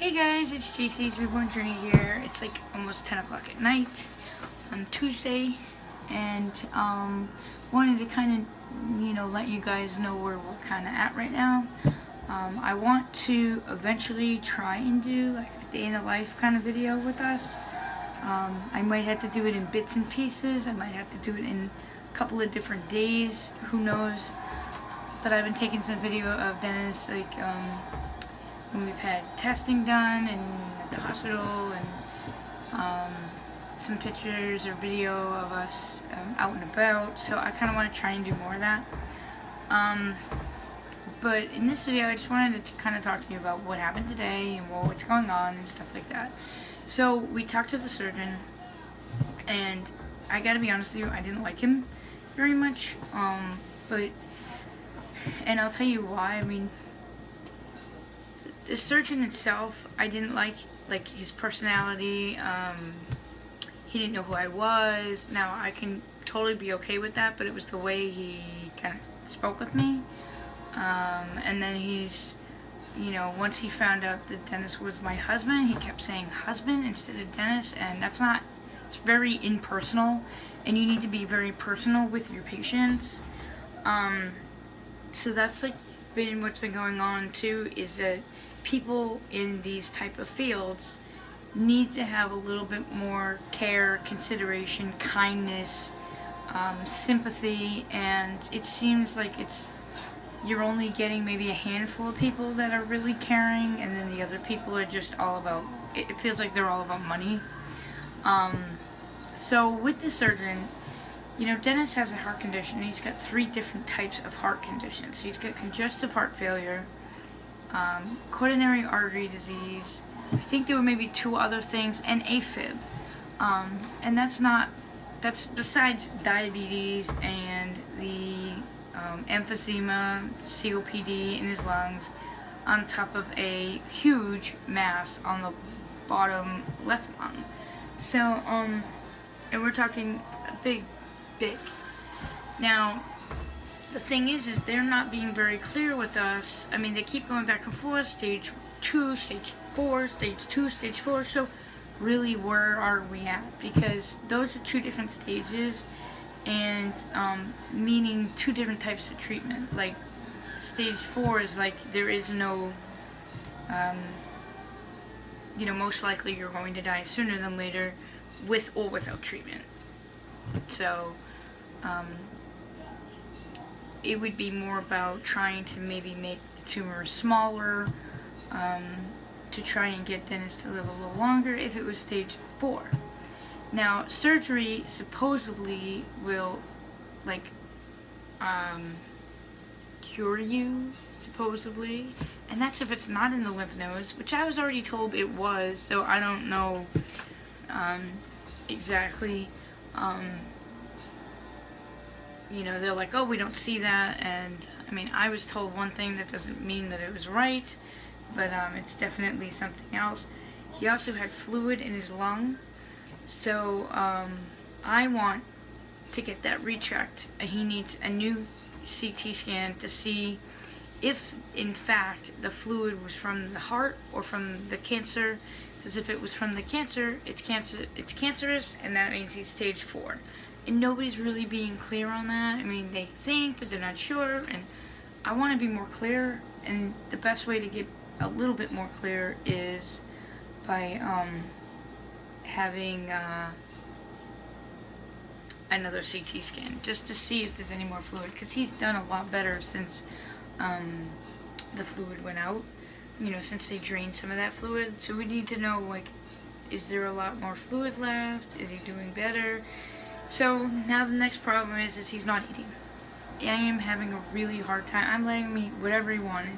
Hey guys, it's JC's Reborn Journey here. It's like almost 10 o'clock at night on Tuesday, and wanted to kind of, let you guys know where we're kind of at right now. I want to eventually try and do like a day in the life kind of video with us. I might have to do it in bits and pieces. I might have to do it in a couple of different days. Who knows? But I've been taking some video of Dennis, like, when we've had testing done and at the hospital, and some pictures or video of us out and about. So I kind of want to try and do more of that. But in this video, I just wanted to kind of talk to you about what happened today and what's going on and stuff like that. So we talked to the surgeon, and I gotta be honest with you, I didn't like him very much. And I'll tell you why. I mean, the surgeon itself, I didn't like his personality. He didn't know who I was. Now, I can totally be okay with that, but it was the way he kind of spoke with me. And then he's, once he found out that Dennis was my husband, he kept saying husband instead of Dennis, and that's not, it's very impersonal, and you need to be very personal with your patients. So that's like been what's been going on too, is that people in these type of fields need to have a little bit more care, consideration, kindness, sympathy, and it seems like you're only getting maybe a handful of people that are really caring, and then the other people are just all about, it feels like they're all about money. So with the surgeon, Dennis has a heart condition, and he's got 3 different types of heart conditions. He's got congestive heart failure, coronary artery disease, I think there were maybe 2 other things, and AFib. And that's besides diabetes and the emphysema, COPD in his lungs, on top of a huge mass on the bottom left lung. So, and we're talking a big. Now, the thing is they're not being very clear with us. I mean, they keep going back and forth, stage 2, stage 4, stage 2, stage 4. So really, where are we at? Because those are 2 different stages, and meaning 2 different types of treatment. Like stage 4 is like there is no, most likely you're going to die sooner than later, with or without treatment. So it would be more about trying to maybe make the tumor smaller, to try and get Dennis to live a little longer if it was stage 4. Now, surgery supposedly will, cure you, supposedly, and that's if it's not in the lymph nodes, which I was already told it was, so I don't know exactly. They're like, oh, we don't see that, and I mean, I was told one thing, that doesn't mean that it was right, but it's definitely something else. He also had fluid in his lung, so I want to get that rechecked. He needs a new CT scan to see if, in fact, the fluid was from the heart or from the cancer, because if it was from the cancer, it's cancerous, and that means he's stage 4. And nobody's really being clear on that. I mean, they think, but they're not sure, and I want to be more clear, and the best way to get a little bit more clear is by having another CT scan, just to see if there's any more fluid, because he's done a lot better since the fluid went out, since they drained some of that fluid. So we need to know, is there a lot more fluid left? Is he doing better? So now the next problem is he's not eating. I am having a really hard time. I'm letting him eat whatever he wanted,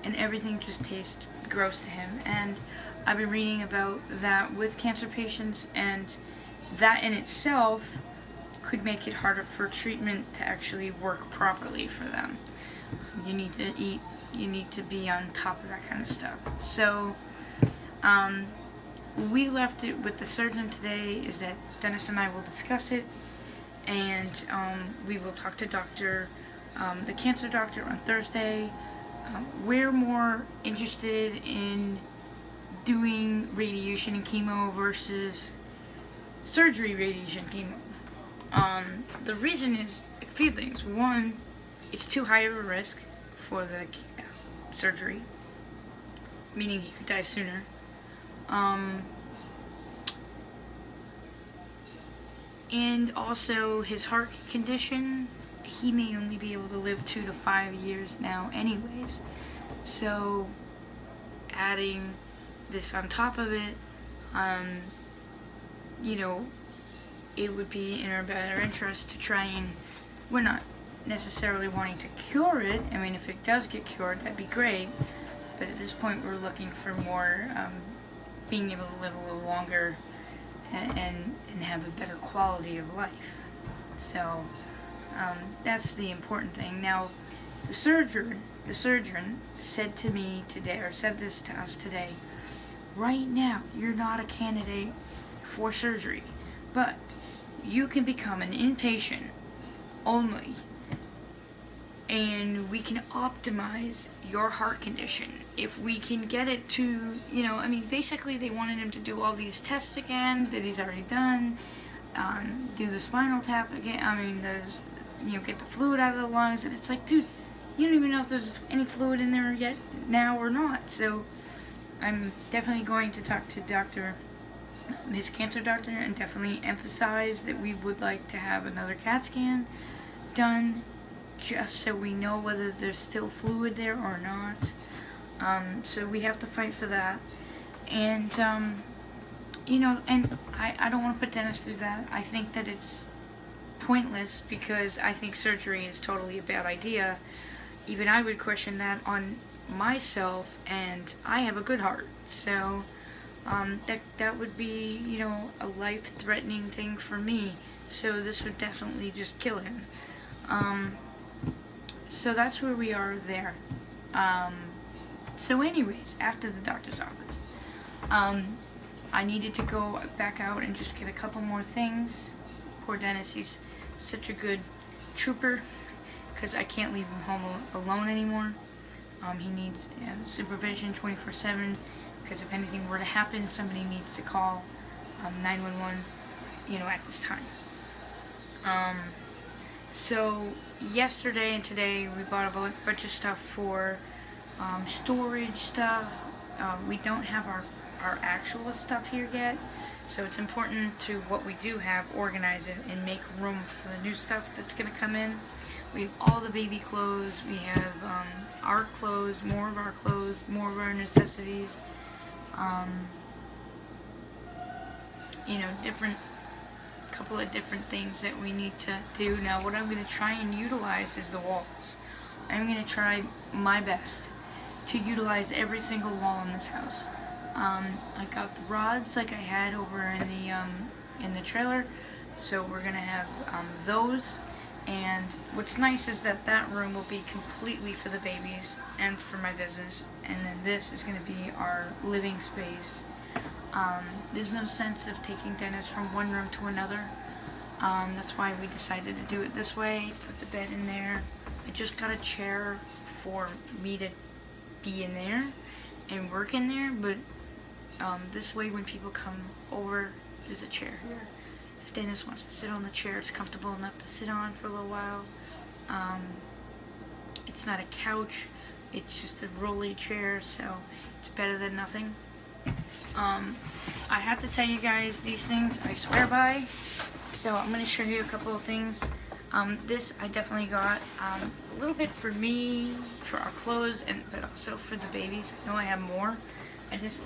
and everything just tastes gross to him. And I've been reading about that with cancer patients, and that in itself could make it harder for treatment to actually work properly for them. You need to eat, you need to be on top of that kind of stuff. So we left it with the surgeon today, is that Dennis and I will discuss it, and we will talk to the cancer doctor on Thursday. We're more interested in doing radiation and chemo versus surgery, radiation, chemo. The reason is a few things. One, it's too high of a risk for the surgery, meaning he could die sooner. And also his heart condition, he may only be able to live 2 to 5 years now anyways. So adding this on top of it, you know, it would be in our better interest to try and, we're not necessarily wanting to cure it. I mean, if it does get cured, that'd be great. But at this point, we're looking for more, being able to live a little longer and have a better quality of life. So that's the important thing. Now, the surgeon said to me today, or said this to us today, right now, you're not a candidate for surgery, but you can become an inpatient only, and we can optimize your heart condition. If we can get it to, you know, I mean, basically they wanted him to do all these tests again that he's already done, do the spinal tap again, I mean, there's, you know, get the fluid out of the lungs, and it's like, dude, you don't even know if there's any fluid in there yet now or not. So I'm definitely going to talk to his cancer doctor, and definitely emphasize that we would like to have another CAT scan done, just so we know whether there's still fluid there or not. So we have to fight for that. And, you know, and I don't want to put Dennis through that. I think that it's pointless, because I think surgery is totally a bad idea. Even I would question that on myself, and I have a good heart. So that would be, you know, a life-threatening thing for me. So this would definitely just kill him. So that's where we are there. So anyways, after the doctor's office, I needed to go back out and just get a couple more things. Poor Dennis, he's such a good trooper, because I can't leave him home alone anymore. He needs supervision 24/7, because if anything were to happen, somebody needs to call 911, you know, at this time. So yesterday and today we bought a bunch of stuff for storage stuff. We don't have our actual stuff here yet, so it's important to, what we do have, organize it and make room for the new stuff that's going to come in. We have all the baby clothes, we have our clothes, more of our clothes, more of our necessities, you know, couple of different things that we need to do. Now, what I'm going to try and utilize is the walls. I'm going to try my best to utilize every single wall in this house. I got the rods like I had over in the trailer, so we're going to have those. And what's nice is that room will be completely for the babies and for my business, and then this is going to be our living space. There's no sense of taking Dennis from one room to another. That's why we decided to do it this way, put the bed in there. I just got a chair for me to be in there and work in there, but this way when people come over, there's a chair here. If Dennis wants to sit on the chair, it's comfortable enough to sit on for a little while. It's not a couch, it's just a rolly chair, so it's better than nothing. I have to tell you guys, these things I swear by, so I'm going to show you a couple of things. This I definitely got a little bit for me, for our clothes, but also for the babies. I know I have more. I just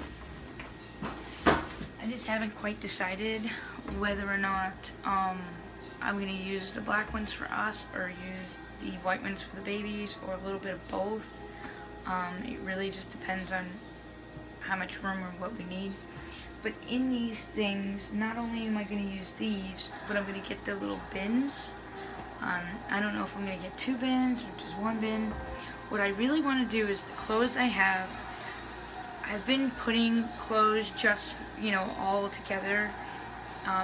haven't quite decided whether or not I'm going to use the black ones for us or use the white ones for the babies, or a little bit of both. It really just depends on how much room or what we need. But in these things, not only am I going to use these, but I'm going to get the little bins. I don't know if I'm going to get 2 bins or just 1 bin. What I really want to do is the clothes I have, I've been putting clothes just, you know, all together.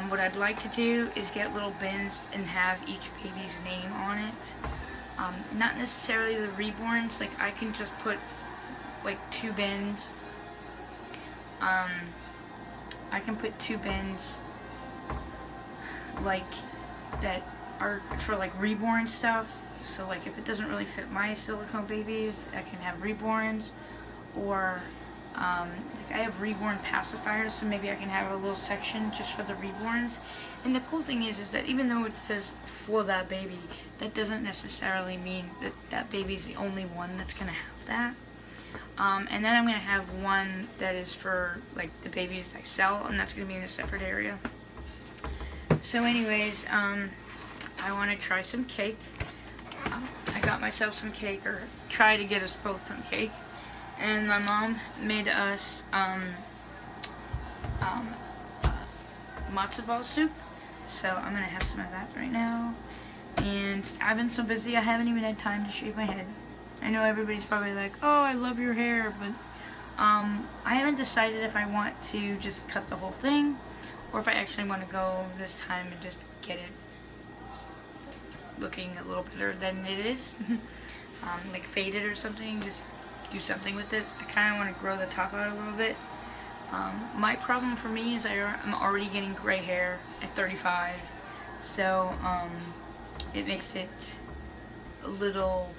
What I'd like to do is get little bins and have each baby's name on it. Not necessarily the reborns, like I can just put like 2 bins I can put 2 bins like that are for like reborn stuff. So like if it doesn't really fit my silicone babies, I can have reborns, or like I have reborn pacifiers, so maybe I can have a little section just for the reborns. And the cool thing is that even though it says for that baby, that doesn't necessarily mean that that baby's the only one that's gonna have that. And then I'm gonna have one that is for like the babies that I sell, and that's gonna be in a separate area. So anyways, I want to try some cake. I got myself some cake, or try to get us both some cake. And my mom made us matzo ball soup. So I'm going to have some of that right now. And I've been so busy, I haven't even had time to shave my head. I know everybody's probably like, oh, I love your hair, but I haven't decided if I want to just cut the whole thing, or if I actually want to go this time and just get it looking a little better than it is. Like faded or something, just do something with it. I kind of want to grow the top out a little bit. My problem for me is I'm already getting gray hair at 35, so it makes it a little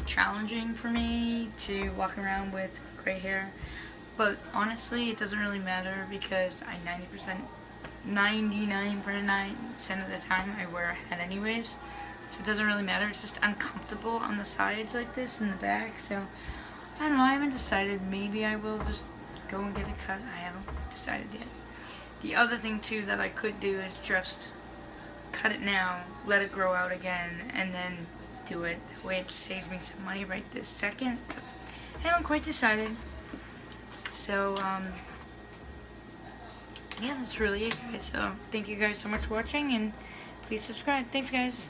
challenging for me to walk around with gray hair. But honestly, it doesn't really matter, because 99% of the time I wear a hat anyways, so it doesn't really matter. It's just uncomfortable on the sides like this in the back. So I don't know, I haven't decided. Maybe I will just go and get it cut. I haven't decided yet. The other thing too that I could do is just cut it now, let it grow out again, and then do it. That way it just saves me some money right this second. I haven't quite decided. So yeah, that's really it, guys. So thank you guys so much for watching, and please subscribe. Thanks, guys.